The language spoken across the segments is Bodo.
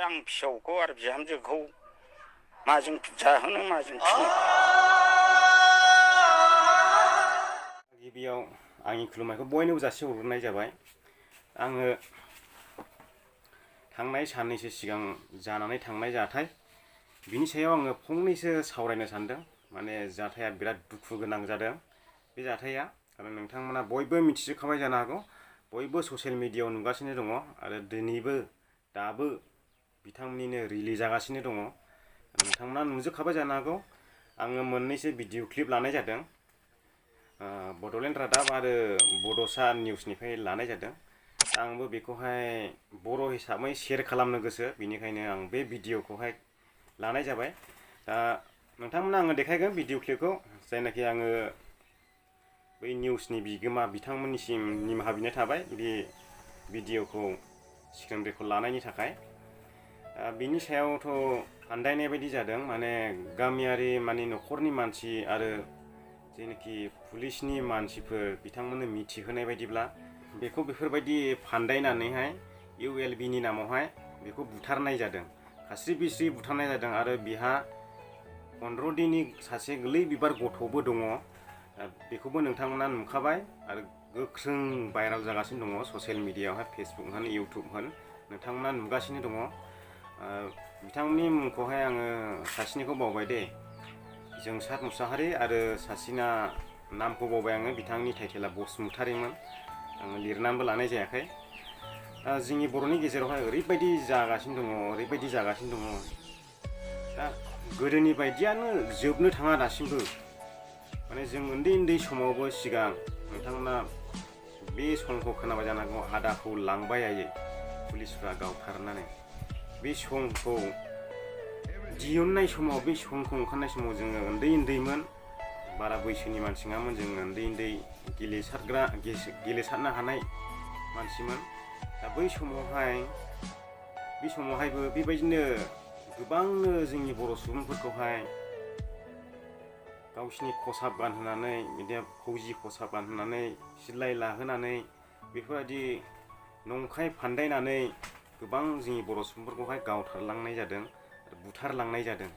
आं फिसौखौ आरो बिहामजोखौ माजों जाहोनो माजों फिनो। गिबियाव आंनि खुलुमनायखौ बयनोबो जासिहरग्रोनाय जाबाय। आङो थांनाय साननैसो सिगां जानानै थांनाय जाथाय बिनि सायाव आङो फंनैसो सावरायनो सानदों। माने जाथाया बिराद दुखु गोनां जादों बे जाथाया, आरो नोंथांमोना बयबो मिथिजोबखाबाय जानो हागौ, बयबो ससियेल मिडियायाव नुगासिनो दङ आरो दिनैबो दाबो बिथांमोननिनो रिलिज जागासिनो दङ। नोंथांमोना नुजोबखाबाय जानो हागौ। आङो मोननैसो भिडिअ क्लिप लानाय जादों, बड'लेण्ड रादाब आरो बड'सा निउसनिफ्राय लानाय जादों। आंबो बेखौहाय बर' हिसाबै शेयार खालामनो गोसो, बेनिखायनो आं बे भिडिअखौहाय लानाय जाबाय। दा नोंथांमोना आङो देखायगोन भिडिअ क्लिपखौ, जायनाखि आङो बै निउसनि बिगोमा बिथांमोननिसिम निमाहा बिनाय थाबाय बे भिडिअखौ स्क्रिन रेकर्ड लानायनि थाखाय। बिनि सायावथ' आन्दायनाय बायदि जादों, माने गामियारि माने न'खरनि मानसि आरो जेनाखि पुलिसनि मानसिफोर बिथांमोननो मिथिहोनाय बायदिब्ला बेखौ बेफोरबायदि फान्दायनानैहाय ULB नि नामावहाय बेखौ बुथारनाय जादों, खास्रि बिस्रि बुथारनाय जादों। आरो बिहा 15 दिननि सासे गोरलै बिबार गथ'बो दङ। बेखौबो नोंथांमोना नुखाबाय आरो गोख्रों भाइराल जागासिनो दङ ससियेल मिडियायावहाय, फेसबुक होन इउटुब होन, नोंथांमोना नुगासिनो दङ। बिथांमोननि मुंखौहाय आङो सासेनिखौ बावबाय दे, जोंसार मुसाहारि, आरो सासेना नामखौ बावबाय आङो, बिथांनि टाइटेला बसुमतारिमोन। आङो लिरनानैबो लानाय जायाखै। जोंनि बर'नि गेजेरावहाय ओरैबायदि जागासिनो दङ, दा गोदोनि बायदियानो जोबनो थाङा दासिमबो। माने जों उन्दै समावबो सिगां नोंथांमोना बे समखौ खोनाबाय जानांगौ, आदाखौ लांबायायै पुलिसफ्रा गावथारनानै। बे समखौ दिहुननाय समाव, बे समखौ ओंखारनाय समाव जोङो उन्दैमोन, बारा बैसोनि मानसि नङामोन, जों उन्दै गेलेसारनो हानाय मानसिमोन। दा बै समावहायबो बेबायदिनो गोबांनो जोंनि बर' सुबुंफोरखौहाय गावसिनि खसाब गानहोनानै, बिदि फौजि खसाब गानहोनानै, सिलाय लाहोनानै, बेफोरबायदि नंखाय फान्दायनानै गोबां जोंनि बर' सुबुंफोरखौहाय गावथारलांनाय जादों, बुथारलांनाय जादों।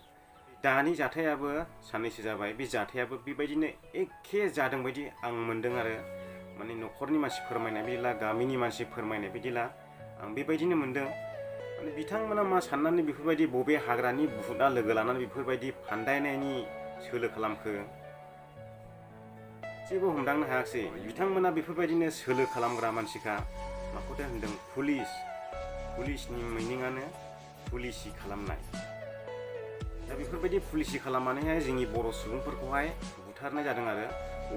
दानि जाथायाबो साननैसो जाबाय, बे जाथायाबो बेबायदिनो एखे जादों बायदि आं मोनदों। आरो माने न'खरनि मानसि फोरमायनाय बायदिला, गामिनि मानसि फोरमायनाय बायदिला आं बेबायदिनो मोनदों। माने बिथांमोना मा साननानै बेफोरबायदि बबे हाग्रानि भुतआ लोगो लानानै बेफोरबायदि फान्दायनायनि सोलो खालामखो, जेबो हमदांनो हायाखिसै। बिथांमोना बेफोरबायदिनो सोलो खालामग्रा मानसिखा माखौथो होनदों, पुलिसनि मिनिङानो पुलिसि खालामनाय। दा बेफोरबायदि पुलिसि खालामनानैहाय जोंनि बर' सुबुंफोरखौहाय बुथारनाय जादों। आरो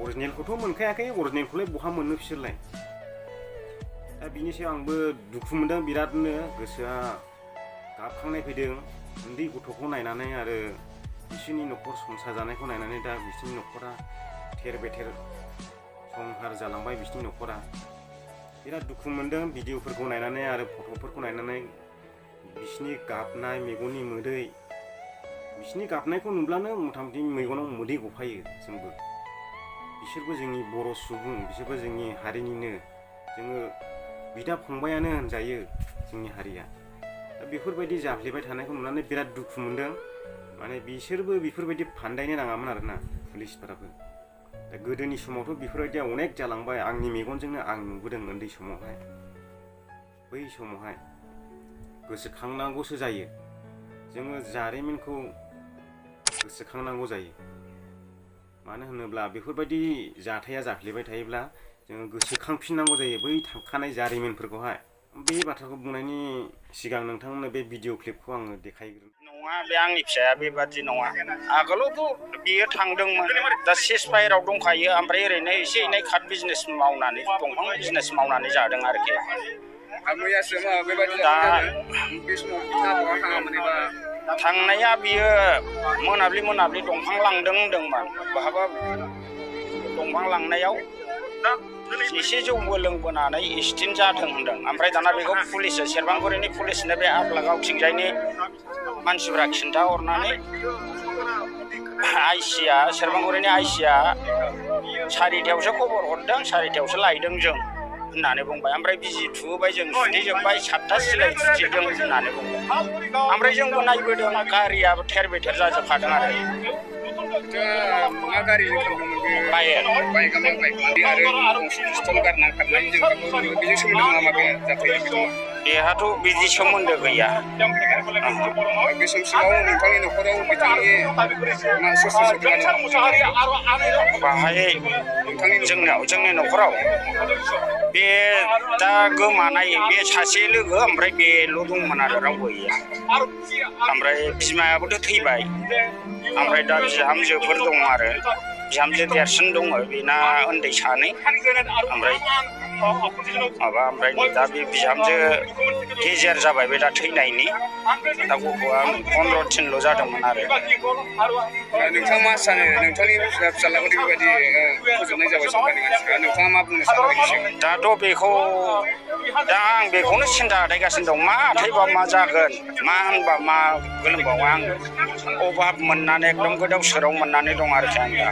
अरिजिनेलखौथ' मोनखायाखै, अरिजिनेलखौलाय बहा मोननो बिसोरलाय। दा बिनि सायाव आंबो दुखु मोनदों बिरादनो, गोसोआ गाबखांनाय फैदों उन्दै गथ'खौ नायनानै आरो बिसोरनि न'खर संसार जानायखौ नायनानै। दा बिसोरनि न'खरा थेर बेथेर संहार जालांबाय, बिसोरनि न'खरा। बिराद दुखु मोनदों भिडिअफोरखौ नायनानै आरो फट'फोरखौ नायनानै। बिसोरनि गाबनाय, मेगननि मोदै, बिसोरनि गाबनायखौ नुब्लानो मथा मथि मेगनाव मोदै गफायो जोंबो। बिसोरबो जोंनि बर' सुबुं, बिसोरबो जोंनि हारिनिनो, जोङो बिदा फंबायानो होनजायो जोंनि हारिया। दा बेफोरबायदि जाफ्लेबाय थानायखौ नुनानै बिराद दुखु मोनदों। माने बिसोरबो बेफोरबायदि फान्दायनो नाङामोन आरोना, पुलिसफोराबो। दा गोदोनि समावथ' बेफोरबायदिया अनेक जालांबाय, आंनि मेगनजोंनो आं नुबोदों उन्दै समावहाय। बै समावहाय गोसोखांनांगौसो जायो, जोङो जारिमिनखौ गोसोखांनांगौ जायो। मानो होनोब्ला बेफोरबायदि जाथाया जाफ्लेबाय थायोब्ला जोङो गोसोखांफिननांगौ जायो बै थांखानाय जारिमिनफोरखौहाय। बे बाथ्राखौ बुंनायनि सिगां नोंथांमोननो बे भिडिअ क्लिपखौ आङो देखायग्रोन। नङा, बे आंनि फिसाया बेबादि नङा। आगोलावथ' बियो थांदोंमोन, दा सिज फायाराव दंखायो। ओमफ्राय ओरैनो एसे एनै काट बिजनेस मावनानै, दंफां बिजनेस मावनानै जादों आरोखि। मैयासो बेबायदि दा बे समाव बिथाङा बहा थाङामोन एबा थांनाया बियो मोनाब्लि दंफां लांदों होनदोंमोन। बहाबा दंफां लांनायाव एसे जौबो लोंबोनानै एक्सिडेन्ट जादों होनदों। ओमफ्राय दाना बेखौ पुलिसआ, सेरफांगुरिनि पुलिसनो बे आब्लागावथिंजायनि मानसिफ्रा खिन्थाहरनानै सेरफांगुरिनि आइसिया 4थायावसो खबर हरदों, 4थायावसो लायदों जों। होननानै बुंबाय ओमफ्राय बिजि थुहोबाय जों सुथेजोब्बाय 7था सिलाइ थुथेदों होननानै बुंबाय ओमफ्राय जोंबो नायबोदों गारियाबो थेर बेथेर जाजोबखादों आरो मा गारिजों खारदोंमोन बे बाइक बाइकआ मा बाइक बे आरो गंसे पिस्तल गारना खारनाय जों बेजों सोमोन्दो दं नामा बे जाथाया बेहाथ' बिदि सोमोन्दो गैया बे समसिमाव नोंथांनि न'खराव बिथांनि मा सोर सोद्रोमा दं बाहाय जोंनि न'खराव बे दा गोमानाय बे सासे लोगो ओमफ्राय बेल' दंमोन आरो रावबो गैया ओमफ्राय बिमायाबोथ' थैबाय ओमफ्राय दा बिहामजोफोर दं आरो बिहामजो देरसिन दङ बेना उन्दै सानै ओमफ्राय दा बे बिहामजो गेजेर जाबाय बे दा थैनायनि दा गथ'आ 15 दिनल' जादोंमोन आरो नोंथाङा मा सानो नोंथांनि फिसाज्लाखौ बेबायदि फोजोबनाय जाबाय सरकारनि मानसिफ्रा नोंथाङा मा बुंनो सानो दाथ' बेखौ दा आं बेखौनो सिन्था खालामगासिनो दं मा थैबा मा जागोन मा होनबा मा गोलोमबावो आं अभाब मोननानै एकदम गोदाव सोराव मोननानै दं आरोखि आं दा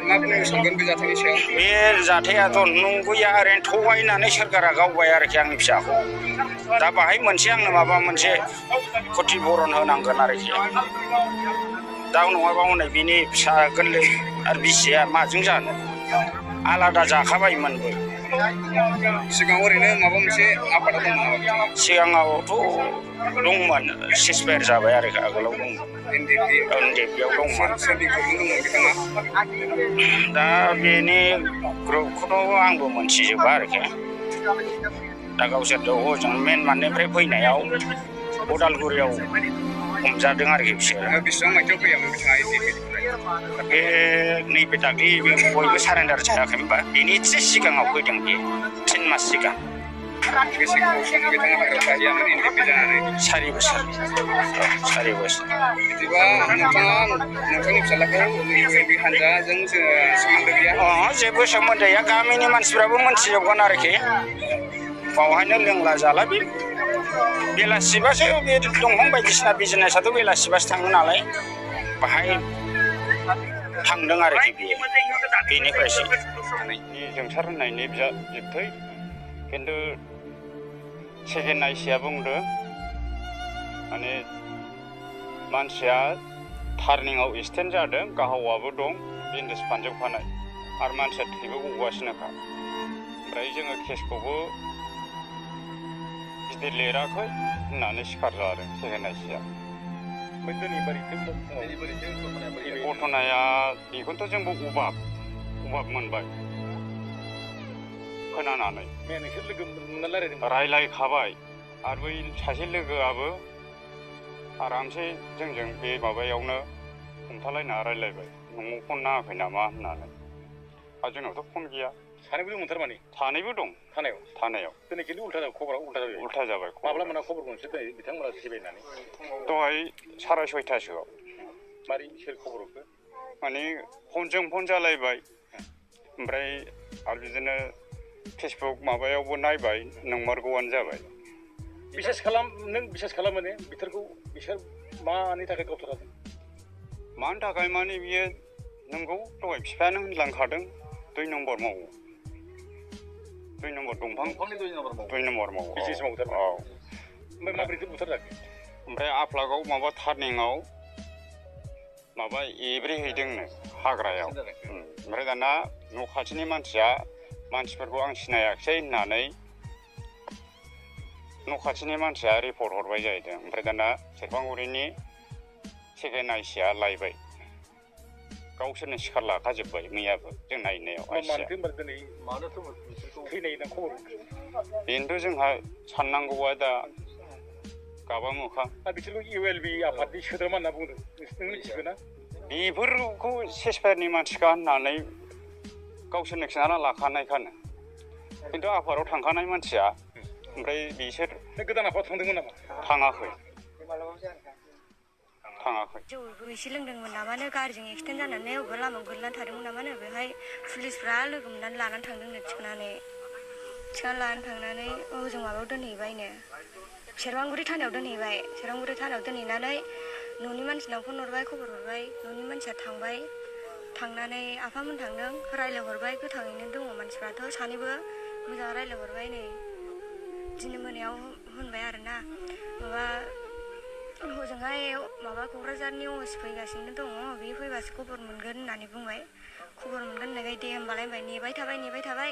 मा बुंनो सानगोन बे जाथायनि सायाव बे जाथायाथ' नंगौया ओरैनो थगायनानै सोरखारा गावबाय आरोखि आंनि फिसाखौ दा बाहाय मोनसे आंनो माबा मोनसे खथि बरन होनांगोन आरोखि दा नङाबा हनै बिनि फिसा गोरलै आरो बिसिया माजों जानो आलादा जाखाबायमोनबो सिगाङाव ओरैनो माबा मोनसे आफादा दंमोन नामा सिगाङावथ' दंमोन सिसपायार जाबाय आरो आगोलाव दंमोन NDP-आव दंमोन दा बेनि ग्रुपखौथ' आंबो मोनथिजोबा आरोखि दा गावसोरथ' हजों मेनमारनिफ्राय फैनायाव उदालगुरियाव हमजादों आरोखि बिसोरो बेसेबां मायथाइयाव फैयामोन बिथाङा NDP-निफ्राय बे नैबे दाख्लि बयबो सारेन्डार जायाखै होनबा बेनि एसे सिगाङाव फैदों बे 3 मास सिगां बेसे गोबाव सम बिथाङा हाग्रायाव थाहैयामोन NDP जानानै 4 बोसोर 4 बोसोर बिदिबा नोंथाङा नोंथांनि फिसाज्लाखौ ULB हानजाजों सोमोन्दो गैया जेबो सोमोन्दो गैया गामिनि मानसिफ्राबो मोनथिजोबगोन आरोखि बावहायनो लोंला जाला बे बेलासिबासो बे दंफां बायदिसिना बिजनेसाथ' बेलासिबासो थाङो नालाय बाहाय थांदों आरोखि बेयो बेनिफ्रायसो जोंसार होननायनि बिबथै खिन्थु सेकेन्ड आइसिया बुंदों माने मानसिया टार्निंआव एक्सिडेन्ट जादों गाहावाबो दं बेन्डेज फानजोबखानाय आरो मानसिया थैबो गगासिनोखा ओमफ्राय जोङो केसखौबो गिदिर लिराखै होननानै सिखार जादों सेकेन्ड आइसिया घटनाया बेखौथ' जोंबो अभाब मोनबाय खोनानानै रायलायखाबाय आरो बै सासे लोगोआबो आरामसे जोंजों बे माबायावनो हमथालायना रायलायबाय न'आव फन नाङाखै नामा होननानै आरो जोंनावथ' फन गैया सानैबो दंमोन थारमाने सानैबो दं थानायाव दिनै खिन्थु उल्था जाबाय माब्ला मोना खबर मोनसे दिनै बिथांमोना थैबाय होननानै दहाय 6:30 मारै सोर खबर हरखो माने फनजों फन जालायबाय ओमफ्राय आरो बिदिनो फेसबुक माबायावबो नायबाय नंमारगौआनो जाबाय नों बिसास खालामो ने बिसोर मानि थाखाय गावथाराखै मानि थाखाय माने बियो नंगौ दहाय बिफायानो होनलांखादों 2 नम्बर मावो 2 नम्बर दंफां 2 नम्बर मावो बिजनेस मावो थारमाने ओमफ्राय माबोरैथो बुथारजाखो ओमफ्राय आफ्लागाव माबा टार्निंआव माबा एब्रेहैदोंनो हाग्रायाव ओमफ्राय दाना न' खाथिनि मानसिफोरखौ आं सिनायाखिसै होननानै न' खाथिनि मानसिया रिपर्ट हरबाय जाहैदों ओमफ्राय दाना सेरफांगुरिनि सेकेन्ड आइसिया लायबाय गावसोरनो सिखार लाखाजोब्बाय मैयाबो जों नायनायाव बेनोथ' जोंहा साननांगौआ दा गाबा मोखां बिसोरखौ ULB आफादनि सोद्रोमा होनना बुंदों नों मिथिगौ ना बेफोरखौ सेसपायारनि मानसिखा होननानै गावसोरनो खिन्थाना लाखानायखानो खिन्थु आफादाव थांखानाय मानसिया ओमफ्राय बिसोर गोदान आफादाव थांदोंमोन नामा थाङाखै जौ एसे लोंदोंमोन नामानो गारिजों एक्सिडेन्ट जानानै अबेबा लामायाव गोलैनानै थादोंमोन नामानो बेहाय पुलिसफ्रा लोगो मोननानै लानानै थांदोंनो थिखोनानै लानानै थांनानै हजों माबायाव दोनहैबायनो सेरफांगुरि थानायाव दोनहैनानै न'नि मानसिनाव फन हरबाय खबर हरबाय न'नि मानसिया थांबाय थांनानै आफामोन थांदों रायज्लायहरबाय गोथाङैनो दङ मानसिफ्राथ' सानैबो मोजां रायज्लायहरबाय नै दिनै मोनायाव होनबाय आरोना माबा हजोंहाय माबा क'क्राझारनि अस फैगासिनो दङ बे फैबासो खबर मोनगोन होननानै बुंबाय खबर मोनगोन होननायखाय दे होमबालाय होनबाय नेबाय थाबाय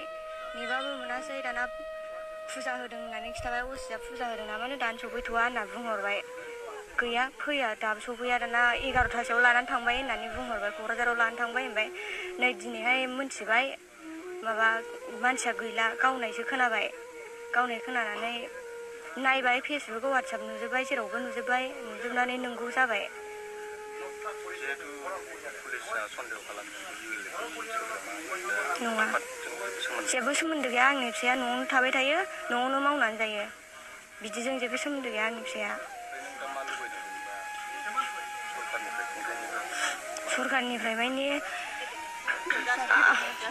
नेबाबो मोनासै दाना फुजा होदों होननानै खिथाबाय असिया फुजा होदों नामानो दानो सफैथ'वा होनना बुंहरबाय गैया फैया दाबो सफैया दाना 11थासोआव लानानै थांबाय होननानै बुंहरबाय क'क्राझाराव लानानै थांबाय होनबाय नै दिनैहाय मोनथिबाय माबा मानसिया गैला गावनायसो खोनाबाय गावनाय खोनानानै नायबाय फेसबुक वाट्सएप नुजोब्बाय जेरावबो नुजोबनानै नंगौ जाबाय नङा जेबो सोमोन्दो गैया आंनि फिसाया न'आवनो थाबाय थायो न'आवनो मावनानै जायो बिदिजों जेबो सोमोन्दो गैया आंनि फिसाया सरकारनिफ्राय माने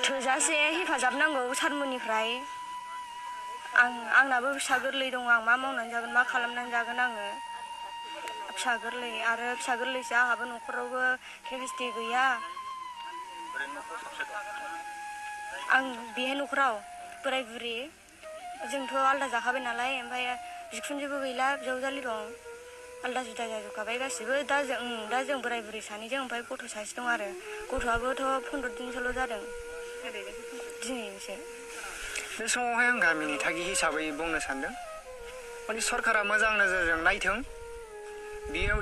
थोजासे हेफाजाब नांगौ सारमोननिफ्राय आंनाबो फिसा गोरलै दं आं मा मावनानै जागोन मा खालामनानै जागोन आङो फिसा गोरलै आरो फिसा गोरलैसो आंहाबो न'खरावबो केपासिटि गैया आं बेहाय न'खराव बोराय बुरि जोंथ' आलदा जाखाबाय नालाय ओमफ्राय बिखुनजोबो गैला बिजावजालि दं आलदा जुदा जाजोबखाबाय गासिबो दा जों बोराय बुरि सानैजों ओमफ्राय गथ' सासे दं आरो गथ'आबोथ' 15 दिनसोल' जादों दिनैसो बे समावहाय आं गामिनि थागि हिसाबै बुंनो सानदों माने सरकारा मोजां नोजोरजों नायथों बियो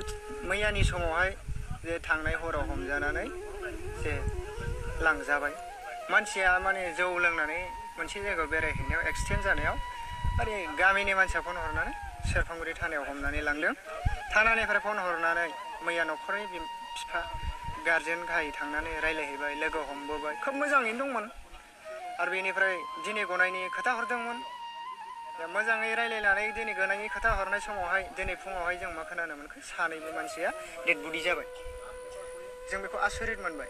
मैयानि समावहाय जे थांनाय हराव हमजानानै जे लांजाबाय मानसिया माने जौ लोंनानै मोनसे जायगायाव बेरायहैनायाव एक्सिडेन्ट जानायाव आरो गामिनि मानसिया फन हरनानै सेरफांगुरि थानायाव हमनानै लांदों थानानिफ्राय फन हरनानै मैया न'खरनि बिफा गार्जेन गाहाय थांनानै रायज्लायहैबाय लोगो हमबोबाय खोब मोजाङैनो दंमोन आरो बेनिफ्राय दिनै गनायनि खोथा हरदोंमोन मोजाङै रायज्लायनानै दिनै गनायनि खोथा हरनाय समावहाय दिनै फुङावहाय जों मा खोनानो मोनखो सानैबो मानसिया डेड बडि जाबाय जों बेखौ आसरित मोनबाय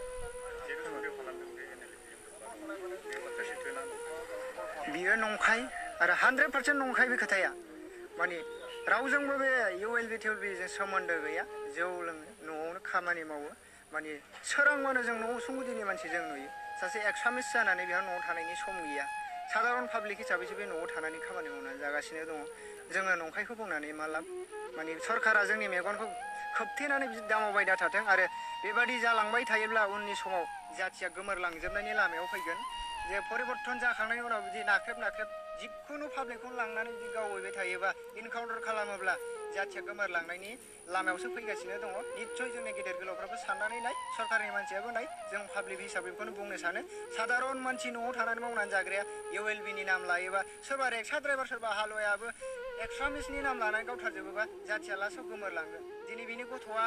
बियो नंखाय आरो 100% नंखाय बे खोथाया माने रावजोंबो बे ULB जों सोमोन्दो गैया जौ लोङो न'आवनो खामानि मावो माने सोरांबानो जों न'आव सुंगुदिनि मानसि जों नुयो सासे एक्सामिस जानानै बेहा न'आव थानायनि सम गैया साधारन पाब्लिक हिसाबैसो बे न'आव थानानै खामानि मावनानै जागासिनो दङ जोङो नंखायखौ बुंनानै मा लाब माने सरकारा जोंनि मेगनखौ खोबथेनानै दामावबाय दा थाथों आरो बेबादि जालांबाय थायोब्ला उननि समाव जाथिया गोमोरलांजोबनायनि लामायाव फैगोन जे परिबर्तन जाखांनायनि उनाव बिदि नाख्रेब जिखुनु पाब्लिकखौनो लांनानै बिदि गावहैबाय थायोबा इनकाउन्टार खालामोब्ला जाथिया गोमोरलांनायनि लामायावसो फैगासिनो दङ निस्सय जोंनि गेदेर गोलावफ्राबो साननानै नाय सरकारनि मानसियाबो नाय जों पाब्लिक हिसाबै बेखौनो बुंनो सानो साधारन मानसि न'आव थानानै मावनानै जाग्राया ULBनि नाम लायोबा सोरबा रिक्सा ड्राइभार सोरबा हालुवायाबो एक्सट्रामिसनि नाम लानानै गावथारजोबोबा जाथिया लास्टआव गोमोरलांगोन दिनै बिनि गथ'आ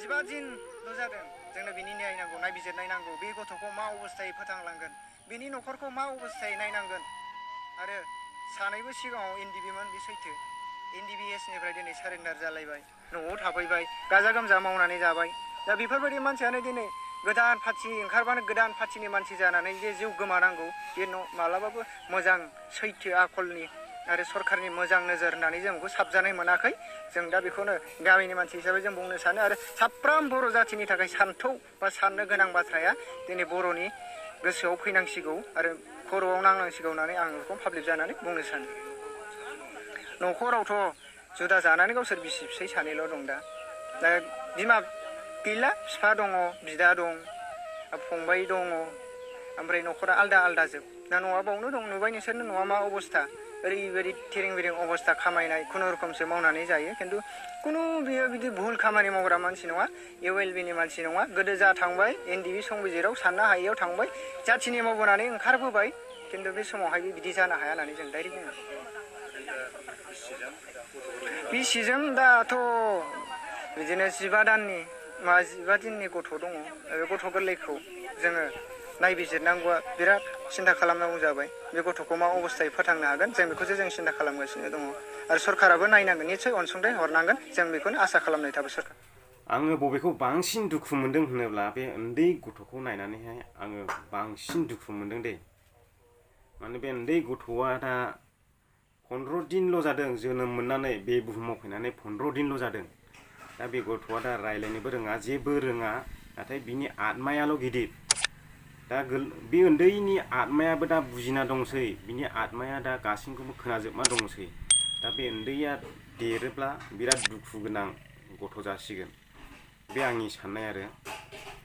15 दिनल' जादों जोंनो बिनि न्याय नांगौ नायबिजिरनाय नांगौ बे गथ'खौ मा अबस्थायै फोथांलांगोन बिनि न'खरखौ मा अबस्थायै नायनांगोन आरो सानैबो सिगाङाव NDBमोन बे सैथो NDBSनिफ्राय दिनै सारेन्डार जालायबाय न'आव थाफैबाय गाजा गोमजा मावनानै जाबाय दा बेफोरबायदि मानसियानो दिनै गोदान पार्टि ओंखारबानो गोदान पार्टिनि मानसि जानानै जे जिउ गोमानांगौ बे मालाबाबो मोजां सैथो आखलनि आरो सरकारनि मोजां नोजोर होननानै जों बेखौ साबजानाय मोनाखै जों दा बेखौनो गामिनि मानसि हिसाबै जों बुंनो सानो आरो साफ्रोम बर' जाथिनि थाखाय सान्थौ बा साननो गोनां बाथ्राया दिनै बर'नि गोसोआव फैनांसिगौ आरो खर'आव नांनांसिगौ होननानै आं बेखौ पाब्लिक जानानै बुंनो सानो न'खरावथ' जुदा जानानै गावसोर बिसि फिसाय सानैल' दं दा बिमा गैला बिफा दङ बिदा दं फंबाय दङ ओमफ्राय न'खरा आलदा जोब दा न'आ बावनो दं नुबाय नोंसोरनो न'आ मा अबस्था ओरैबायदि थेरें बेरें अबस्था खामायनाय खुनुरुखुमसो मावनानै जायो खिन्थु कुनु बियो बिदि भुल खामानि मावग्रा मानसि नङा ULBनि मानसि नङा गोदो जा थांबाय NDB संबिजिराव साननो हायैयाव थांबाय जाथिनि मावबोनानै ओंखारबोबाय खिन्थु बे समावहाय बिदि जानो हाया होननानै जों डाइरेक्ट बुङो बिसिजों दाथ' बिदिनो 15 दिननि गथ' दङ बे गथ' गोरलैखौ जोङो नायबिजिरनांगौआ बिराद सिन्था खालामनांगौ जाबाय बे गथ'खौ मा अबस्थायै फोथांनो हागोन जों बेखौसो जों सिन्था खालामगासिनो दङ आरो सरकाराबो नायनांगोन निस्सय अनसुंथाइ हरनांगोन जों बेखौनो आसा खालामनाय थाबाय सरकार आङो बबेखौ बांसिन दुखु मोनदों होनोब्ला बे उन्दै गथ'खौ नायनानैहाय आङो बांसिन दुखु मोनदों दे माने बे उन्दै गथ'आ दा 15 दिनल' जादों जोनोम मोननानै बे बुहुमाव फैनानै 15 दिनल' जादों दा बे गथ'आ दा रायज्लायनोबो रोङा जेबो रोङा नाथाय बिनि आत्मायाल' गिदिर दा बे उन्दैनि आत्मायाबो दा बुजिना दंसै, बिनि आत्माया दा गासैखौबो खोनाजोबना दंसै। दा बे उन्दैया देरोब्ला बिराद दुखु गोनां गथ' जासिगोन, बे आंनि साननाय आरो।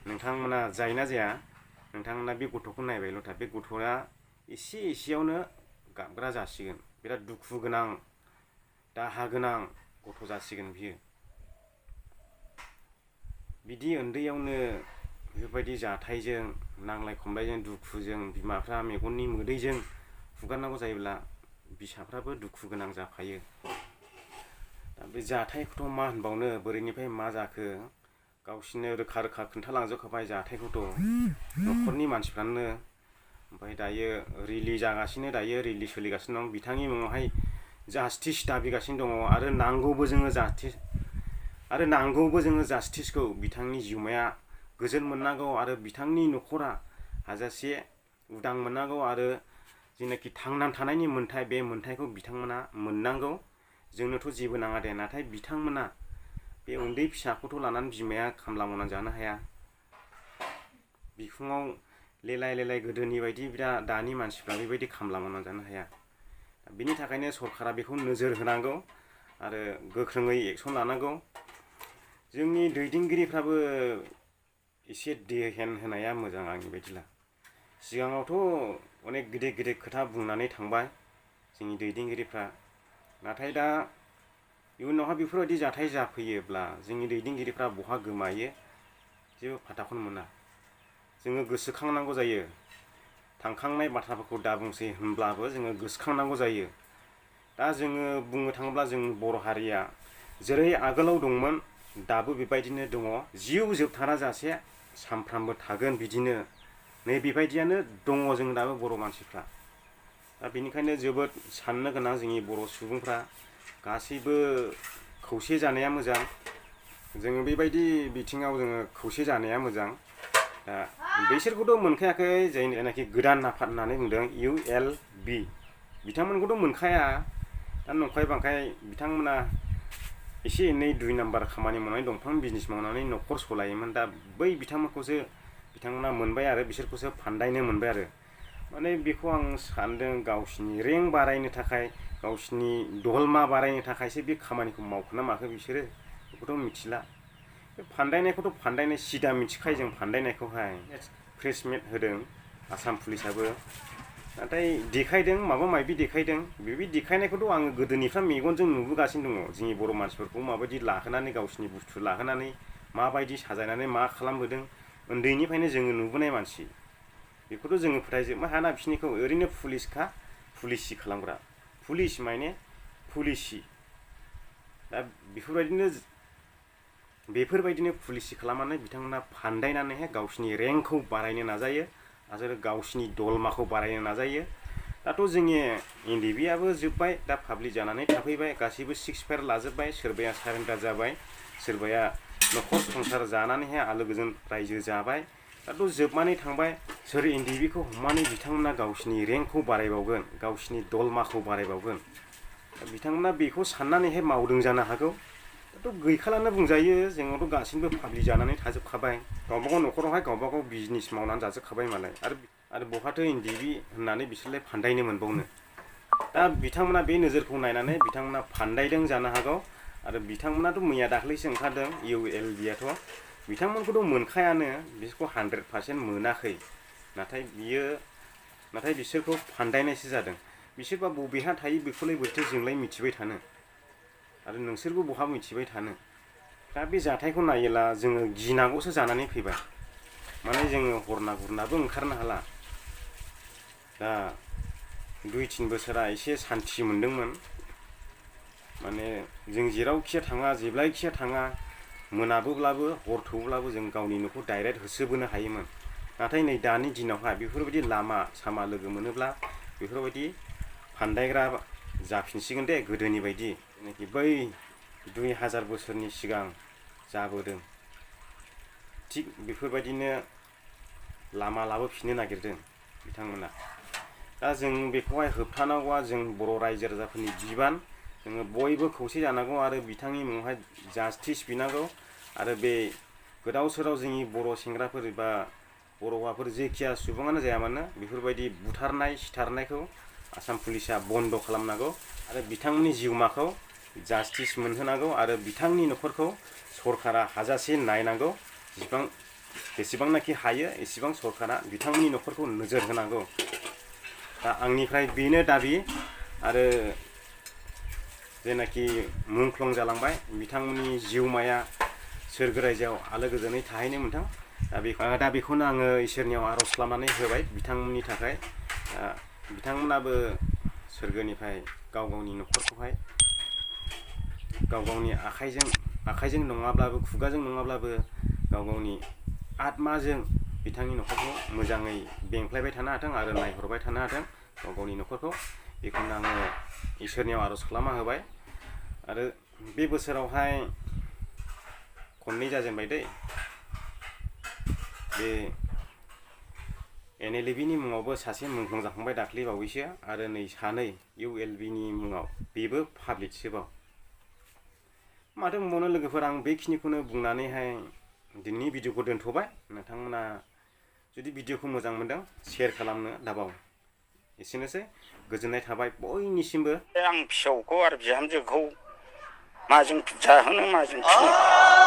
नोंथांमोना जायोना जाया, नोंथांमोना बे गथ'खौ नायबायल' था, बे गथ'आ एसेयावनो गाबग्रा जासिगोन, बिराद दुखु गोनां दाहा गोनां गथ' जासिगोन बियो। बिदि उन्दैयावनो बेफोरबायदि जाथायजों नांलाय खमलायजों दुखुजों बिमाफ्रा मेगननि मोदैजों हुगारनांगौ जायोब्ला बिसाफ्राबो दुखु गोनां जाफायो। दा बे जाथायखौथ' मा होनबावनो, बोरैनिफ्राय मा जाखो गावसिनो रोखा रोखा खोन्थालांजोबखाबाय जाथायखौथ' न'खरनि मानसिफ्रानो। ओमफ्राय दायो रिलि जागासिनो, दायो रिलि सोलिगासिनो दं, बिथांनि मुङावहाय जास्टिस दाबिगासिनो दङ। आरो नांगौबो जोङो जास्टिसखौ, बिथांनि जिउमाया गोजोन मोननांगौ आरो बिथांनि न'खरा हाजासे उदां मोननांगौ आरो जेनाखि थांनानै थानायनि मोन्थाय, बे मोन्थायखौ बिथांमोना मोननांगौ। जोंनोथ' जेबो नाङा दे, नाथाय बिथांमोना बे उन्दै फिसाखौथ' लानानै बिमाया खामला मावनानै जानो हाया, बिखुङाव लेलाय लेलाय गोदोनि बायदि दानि मानसिफ्रा बेबायदि खामला मावनानै जानो हाया। बिनि थाखायनो सरकारा बेखौ नोजोर होनांगौ आरो गोख्रोङै एक्सन लानांगौ। जोंनि दैदेनगिरिफ्राबो एसे देहेन होनाया मोजां आंनि बायदिब्ला। सिगाङावथ' अनेक गिदिर गिदिर खोथा बुंनानै थांबाय जोंनि दैदेनगिरिफ्रा, नाथाय दा इयुनावहाय बेफोरबायदि जाथाय जाफैयोब्ला जोंनि दैदेनगिरिफ्रा बहा गोमायो जेबो फाथ्थाखौनो मोना। जोङो गोसोखांनांगौ जायो, थांखांनाय बाथ्राफोरखौ दा बुंसै होनब्लाबो जोङो गोसोखांनांगौ जायो। दा जोङो बुंनो थाङोब्ला जों बर' हारिया जेरै आगोलाव दंमोन दाबो बेबायदिनो दङ, जिउ जोबथारा जासे सामफ्रामबो थागोन बिदिनो, नै बेबायदियानो दङ जों दाबो बर' मानसिफ्रा। दा बेनिखायनो जोबोद साननो गोनां, जोंनि बर' सुबुंफ्रा गासैबो खौसे जानाया मोजां। जोङो बेबायदि बिथिङाव जोङो खौसे जानाया मोजां। दा बैसोरखौथ' मोनखायाखै, जायनाखि गोदान आफाद होननानै बुंदों ULB, बिथांमोनखौथ' मोनखाया। दा नंखाय बांखाय बिथांमोना एसे एनै 2 नाम्बार खामानि मावनानै दंफां बिजनेस मावनानै न'खर सलायोमोन। दा बै बिथांमोनखौसो बिथांमोना मोनबाय आरो बिसोरखौसो फान्दायनो मोनबाय आरो। माने बेखौ आं सानदों गावसिनि रेंक बारायनो थाखाय, गावसिनि दहलमा बारायनो थाखायसो बे खामानिखौ मावखोना माखो बिसोरो, बेखौथ' मिथिला। बे फान्दायनायखौथ' फान्दायनाय सिदा मिथिखायो जों फान्दायनायखौहाय, प्रेसमेट होदों आसाम पुलिसाबो, नाथाय देखायदों माबा माबि देखायदों। बे देखायनायखौथ' आङो गोदोनिफ्राय मेगनजों नुबोगासिनो दङ, जोंनि बर' मानसिफोरखौ माबायदि लाहोनानै गावसिनि बुस्थु लाहोनानै माबायदि साजायनानै मा खालामबोदों, उन्दैनिफ्रायनो जोङो नुबोनाय मानसि। बेखौथ' जोङो फोथायजोबनो हायाना बिसोरनिखौ, ओरैनो पुलिसखा, पुलिसि खालामग्रा, पुलिस माने पुलिसि। दा बेफोरबायदिनो पुलिसि खालामनानै बिथांमोना फान्दायनानैहाय गावसिनि रेंकखौ बारायनो नाजायो आरो गावसिनि दलमाखौ बारायनो नाजायो। दाथ' जोंनि NDBआबो जोब्बाय, दा पाब्लिक जानानै थाफैबाय, गासैबो 6 फेर लाजोब्बाय, सोरबाया सारेन्डार जाबाय, सोरबाया न'खर संसार जानानैहाय आलो गोजोन रायजो जाबाय। दाथ' जोबनानै थांबाय, सोर NDBखौ हमनानै बिथांमोना गावसिनि रेंकखौ बारायबावगोन, गावसिनि दलमाखौ बारायबावगोन। बिथांमोना बेखौ साननानैहाय मावदों जानो हागौ। दाथ' गैखालानो बुंजायो, जोंनावथ' गासैबो पाब्लिक जानानै थाजोबखाबाय, गावबागाव न'खरावहाय गावबागाव बिजनेस मावनानै जाजोबखाबाय मालाय, आरो बहाथो NDB होननानै बिसोरलाय फान्दायनो मोनबावनो। दा बिथांमोना बे नोजोरखौ नायनानै बिथांमोना फान्दायदों जानो हागौ। आरो बिथांमोनाथ' मैया दाख्लैसो ओंखारदों ULBआथ', बिथांमोनखौथ' मोनखायानो, बिसोरखौ 100% मोनाखै। नाथाय बिसोरखौ फान्दायनायसो जादों। बिसोरबा बबेहा थायो बेखौलाय बोरैथो जोंलाय मिथिबाय थानो, आरो नोंसोरबो बहा मिथिबाय थानो। दा बे जाथायखौ नायोब्ला जोङो गिनांगौसो जानानै फैबाय, माने जोङो हरना गुरनाबो ओंखारनो हाला। दा 2-3 बोसोरा एसे सान्थि मोनदोंमोन, माने जों जेरावखिया थाङा, जेब्लायखिया थाङा, मोनाबोब्लाबो हर थौब्लाबो जों गावनि न'खौ डाइरेक्ट होसोबोनो हायोमोन। नाथाय नै दानि दिनावहाय बेफोरबायदि लामा सामा लोगो मोनोब्ला बेफोरबायदि फान्दायग्रा जाफिनसिगोन दे, गोदोनि बायदि जेनाखि बै 2000 बोसोरनि सिगां जाबोदों, थिग बेफोरबायदिनो लामा लाबोफिननो नागिरदों बिथांमोना। दा जों बेखौहाय होबथानांगौआ जों बर' रायजो राजाफोरनि बिबान। जोङो बयबो खौसे जानांगौ आरो बिथांनि मुङावहाय जास्टिस बिनांगौ। आरो बे गोदाव सोराव जोंनि बर' सेंग्राफोर एबा बर' हौवाफोर जेखिया सुबुङानो जाया मानो बेफोरबायदि बुथारनाय सिथारनायखौ आसाम पुलिसा बन्द' खालामनांगौ आरो बिथांमोननि जिउमाखौ जास्टिस मोनहोनांगौ आरो बिथांनि न'खरखौ सरकारा हाजासे नायनांगौ जेसेबांनाखि हायो एसेबां सरकारा बिथांमोननि न'खरखौ नोजोर होनांगौ। दा आंनिफ्राय बेनो दाबि आरो जेनाखि मुंख्लं जालांबाय बिथांमोननि जिउमाया सोरगो रायजोआव आलो गोजोनै थाहैनो मोनथों। दा बेखौनो आङो इसोरनियाव आर'ज खालामनानै होबाय बिथांमोननि थाखाय। बिथांमोनाबो सोरगोनिफ्राय गाव गावनि न'खरखौहाय गाव गावनि आखाइजों नङाब्लाबो खुगाजों नङाब्लाबो गाव गावनि आत्माजों बिथांनि न'खरखौ मोजाङै बेंफ्लायबाय थानो हाथों आरो नायहरबाय थानो हाथों गाव गावनि न'खरखौ। बेखौनो आङो इसोरनियाव आर'ज खालामना होबाय। आरो बे बोसोरावहाय खननै जाजेनबाय दै बे NLB नि मुङावबो सासे मुंख्लं जाखांबाय दाख्लै बावैसो आरो नै सानै ULB नि मुङाव बेबो पाब्लिकसोबाव। माथो बुंबावनो लोगोफोर, आं बेखिनिखौनो बुंनानैहाय दिनैनि भिडिअखौ दोनथ'बाय। नोंथांमोना जुदि भिडिअखौ मोजां मोनदों शेयार खालामनो दाबाव। एसेनोसै, गोजोननाय थाबाय बयनिसिमबो। आं फिसौखौ आरो बिहामजोखौ माजों जाहोनो माजों फिनो